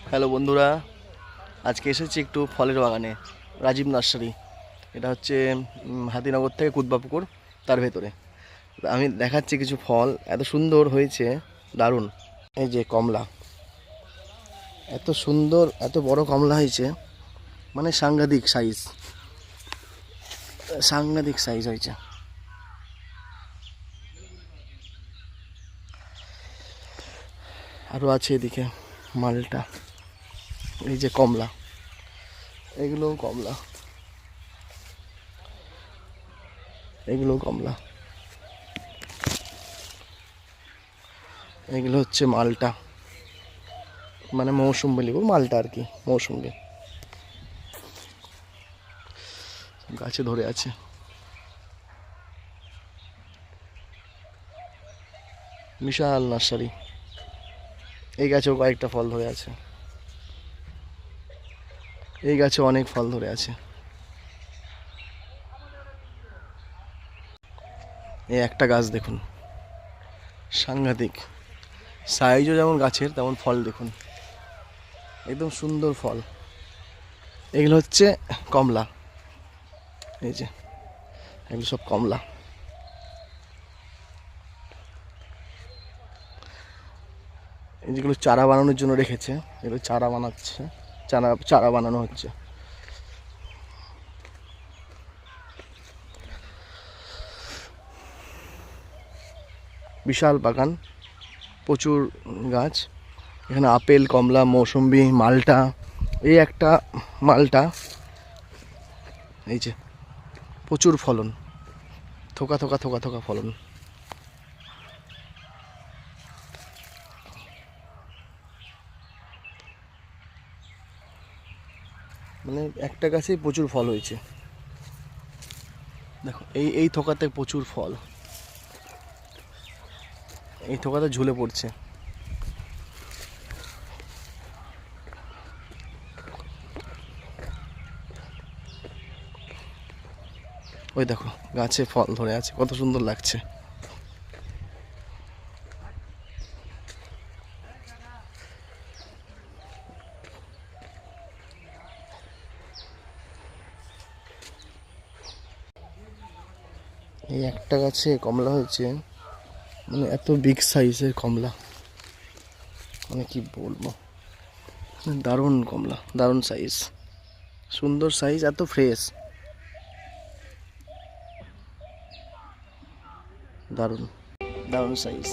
Hello বন্ধুরা, আজকে এসেছি একটু ফলের বাগানে। রাজীব নার্সারি, এটা হচ্ছে হাতিনগর থেকে কুদবাপুকুর তার ভেতরে। আমি দেখাচ্ছি কিছু ফল, এত সুন্দর হয়েছে, দারুণ। এই যে কমলা, এত সুন্দর, এত বড় কমলা হয়েছে, মানে সাংঘাতিক সাইজ, সাংঘাতিক সাইজ হয়েছে। আরও আছে এদিকে মালটা, এই যে কমলা, এগুলোও কমলা, এগুলোও কমলা, এগুলো হচ্ছে মালটা, মানে মৌসুম্বি লেবু, মালটা আর কি মৌসুম্বি। গাছে ধরে আছে। বিশাল নার্সারি। এই গাছেও কয়েকটা ফল ধরে আছে, এই গাছে অনেক ফল ধরে আছে। এই একটা গাছ দেখুন, সাংঘাতিক সাইজও যেমন গাছের তেমন ফল দেখুন, একদম সুন্দর ফল। এগুলো হচ্ছে কমলা, এই যে এগুলো সব কমলা। এই যেগুলো চারা বানানোর জন্য রেখেছে, এগুলো চারা বানাচ্ছে, চারা চারা বানানো হচ্ছে। বিশাল বাগান, প্রচুর গাছ। এখানে আপেল, কমলা, মৌসুম্বি, মালটা, এই একটা মালটা, এই যে প্রচুর ফলন, থোকা থোকা থোকা থোকা ফলন। মানে একটা গাছেই প্রচুর ফল হয়েছে। দেখো এই এই থোকাতে প্রচুর ফল, এই থোকাতে ঝুলে পড়ছে। ওই দেখো গাছে ফল ধরে আছে, কত সুন্দর লাগছে। এই একটা গাছে কমলা হয়েছে, মানে এত বিগ সাইজের কমলা, মানে কি বলবো, দারুণ কমলা, দারুণ সাইজ, সুন্দর সাইজ, এত ফ্রেশ, দারুণ, দারুণ সাইজ।